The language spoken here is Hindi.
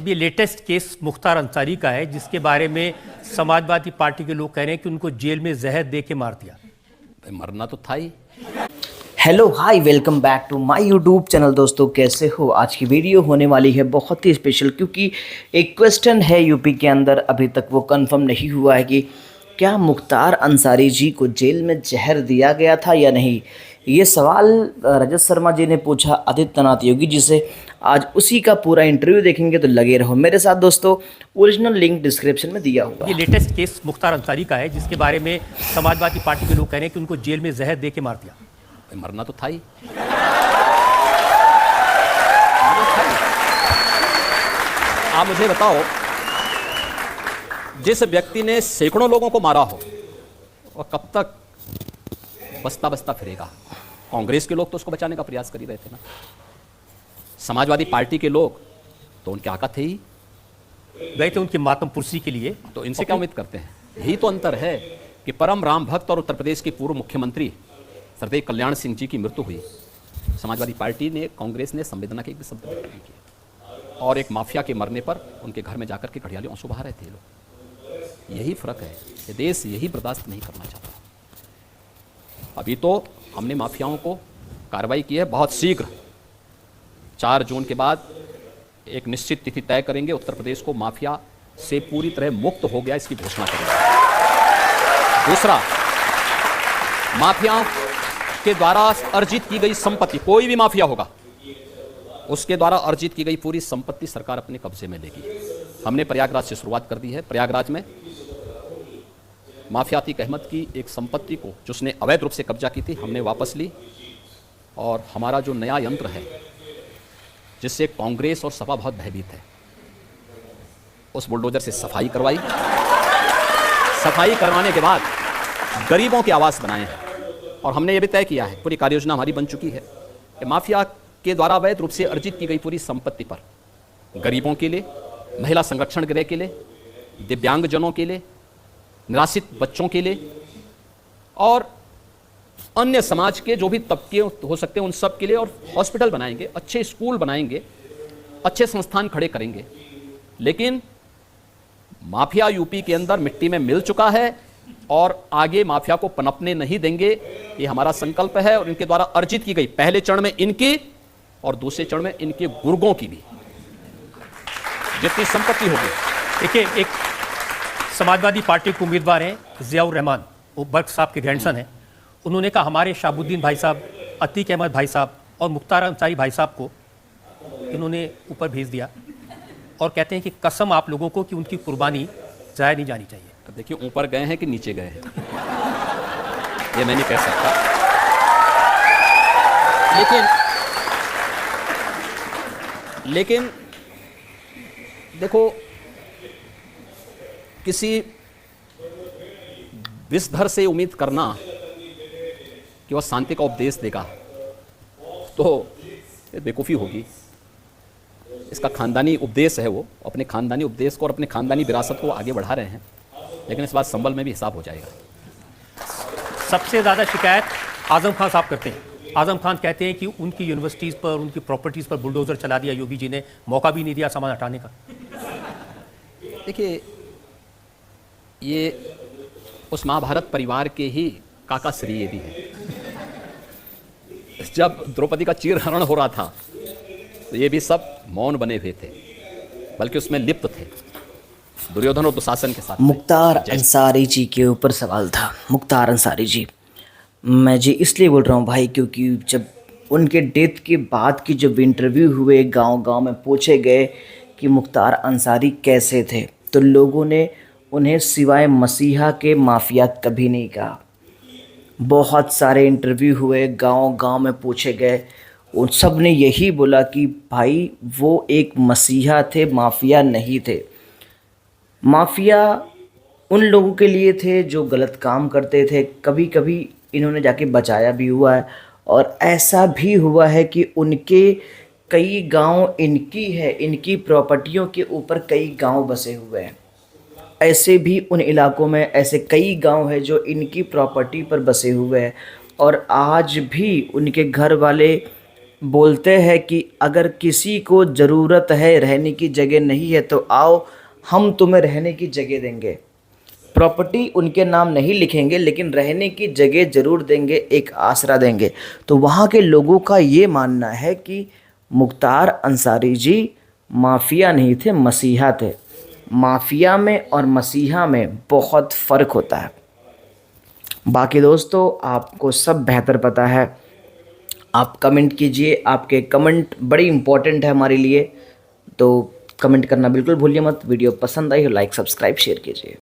अब ये लेटेस्ट केस मुख्तार अंसारी का है, जिसके बारे में समाजवादी पार्टी के लोग कह रहे हैं कि उनको जेल में जहर दे के मार दिया। मरना तो था ही। Hello hi, welcome back to my YouTube channel. दोस्तों कैसे हो? आज की वीडियो होने वाली है बहुत ही स्पेशल, क्योंकि एक क्वेश्चन है यूपी के अंदर, अभी तक वो कंफर्म नहीं हुआ है कि क्या मुख्तार अंसारी जी को जेल में जहर दिया गया था या नहीं। ये सवाल रजत शर्मा जी ने पूछा आदित्यनाथ योगी जी से। आज उसी का पूरा इंटरव्यू देखेंगे, तो लगे रहो मेरे साथ दोस्तों। ओरिजिनल लिंक डिस्क्रिप्शन में दिया हुआ ये लेटेस्ट केस मुख्तार अंसारी का है, जिसके बारे में समाजवादी पार्टी के लोग कह रहे हैं कि उनको जेल में जहर दे के मार दिया। मरना तो था ही। आप मुझे बताओ, जिस व्यक्ति ने सैकड़ों लोगों को मारा हो और कब तक बसता बसता फिरेगा। कांग्रेस के लोग तो उसको बचाने का प्रयास कर ही रहे थे ना। समाजवादी पार्टी के लोग तो उनके आका थे ही, गए थे उनकी मातम पुरसी के लिए। तो इनसे क्या उम्मीद करते हैं? यही तो अंतर है कि परम राम भक्त और उत्तर प्रदेश के पूर्व मुख्यमंत्री सरदेव कल्याण सिंह जी की मृत्यु हुई। समाजवादी पार्टी ने, कांग्रेस ने संवेदना के एक भी शब्द नहीं किए, और एक माफिया के मरने पर उनके घर में जाकर के घड़ियाली आंसू बहा रहे थे लोग। यही फर्क है। ये देश यही बर्दाश्त नहीं करना चाहता। अभी तो हमने माफियाओं को कार्रवाई की है। बहुत शीघ्र 4 जून के बाद एक निश्चित तिथि तय करेंगे। उत्तर प्रदेश को माफिया से पूरी तरह मुक्त हो गया, इसकी घोषणा करेंगे। दूसरा, माफियाओं के द्वारा अर्जित की गई संपत्ति, कोई भी माफिया होगा उसके द्वारा अर्जित की गई पूरी संपत्ति सरकार अपने कब्जे में लेगी। हमने प्रयागराज से शुरुआत कर दी है। प्रयागराज में माफिया अतीक अहमद की एक संपत्ति को, जो उसने अवैध रूप से कब्जा की थी, हमने वापस ली। और हमारा जो नया यंत्र है, जिससे कांग्रेस और सपा बहुत भयभीत है, उस बुलडोजर से सफाई करवाई। सफाई करवाने के बाद गरीबों के आवास बनाए हैं। और हमने ये भी तय किया है, पूरी कार्ययोजना हमारी बन चुकी है, कि माफिया के द्वारा अवैध रूप से अर्जित की गई पूरी संपत्ति पर गरीबों के लिए, महिला संरक्षण गृह के लिए, दिव्यांगजनों के लिए, निराश्रित बच्चों के लिए और अन्य समाज के जो भी तबके हो सकते हैं उन सब के लिए, और हॉस्पिटल बनाएंगे, अच्छे स्कूल बनाएंगे, अच्छे संस्थान खड़े करेंगे। लेकिन माफिया यूपी के अंदर मिट्टी में मिल चुका है और आगे माफिया को पनपने नहीं देंगे। ये हमारा संकल्प है। और इनके द्वारा अर्जित की गई, पहले चरण में इनकी और दूसरे चरण में इनके गुर्गों की भी जितनी संपत्ति होगी। देखिए, एक समाजवादी पार्टी के उम्मीदवार हैं जियाउर रहमान, वो बर्क साहब के ग्रैंडसन हैं। उन्होंने कहा हमारे शाहबुद्दीन भाई साहब, अतीक अहमद भाई साहब और मुख्तार अंसारी भाई साहब को इन्होंने ऊपर भेज दिया, और कहते हैं कि कसम आप लोगों को कि उनकी कुर्बानी जाया नहीं जानी चाहिए। अब देखिए, ऊपर गए हैं कि नीचे गए हैं, ये मैं नहीं कह सकता। लेकिन देखो, किसी विषधर से उम्मीद करना कि वह शांति का उपदेश देगा, तो ये बेवकूफ़ी होगी। इसका खानदानी उपदेश है, वो अपने खानदानी उपदेश को और अपने खानदानी विरासत को आगे बढ़ा रहे हैं। लेकिन इस बात संभल में भी हिसाब हो जाएगा। सबसे ज़्यादा शिकायत आजम खान साहब करते हैं। आजम खान कहते हैं कि उनकी यूनिवर्सिटीज़ पर, उनकी प्रॉपर्टीज़ पर बुलडोज़र चला दिया योगी जी ने, मौका भी नहीं दिया सामान हटाने का। देखिए, ये उस महाभारत परिवार के ही काका श्री भी है। जब द्रौपदी का चीरहरण हो रहा था, तो ये भी सब मौन बने हुए थे, बल्कि उसमें लिप्त थे दुर्योधन और दुशासन के साथ। मुख्तार अंसारी जी के ऊपर सवाल था। मुख्तार अंसारी जी, मैं जी इसलिए बोल रहा हूँ भाई, क्योंकि जब उनके डेथ के बाद की जब इंटरव्यू हुए, गांव-गांव में पूछे गए कि मुख्तार अंसारी कैसे थे, तो लोगों ने उन्हें सिवाय मसीहा के माफिया कभी नहीं कहा। बहुत सारे इंटरव्यू हुए, गांव-गांव में पूछे गए, उन सब ने यही बोला कि भाई वो एक मसीहा थे, माफिया नहीं थे। माफिया उन लोगों के लिए थे जो गलत काम करते थे। कभी कभी इन्होंने जाके बचाया भी हुआ है, और ऐसा भी हुआ है कि उनके कई गांव इनकी है, इनकी प्रॉपर्टियों के ऊपर कई गांव बसे हुए हैं। ऐसे भी उन इलाकों में ऐसे कई गांव हैं जो इनकी प्रॉपर्टी पर बसे हुए हैं, और आज भी उनके घर वाले बोलते हैं कि अगर किसी को ज़रूरत है, रहने की जगह नहीं है, तो आओ हम तुम्हें रहने की जगह देंगे। प्रॉपर्टी उनके नाम नहीं लिखेंगे, लेकिन रहने की जगह ज़रूर देंगे, एक आसरा देंगे। तो वहाँ के लोगों का ये मानना है कि मुख्तार अंसारी जी माफिया नहीं थे, मसीहा थे। माफिया में और मसीहा में बहुत फ़र्क होता है। बाकी दोस्तों आपको सब बेहतर पता है, आप कमेंट कीजिए, आपके कमेंट बड़ी इम्पोर्टेंट है हमारे लिए, तो कमेंट करना बिल्कुल भूलिए मत। वीडियो पसंद आई हो लाइक सब्सक्राइब शेयर कीजिए।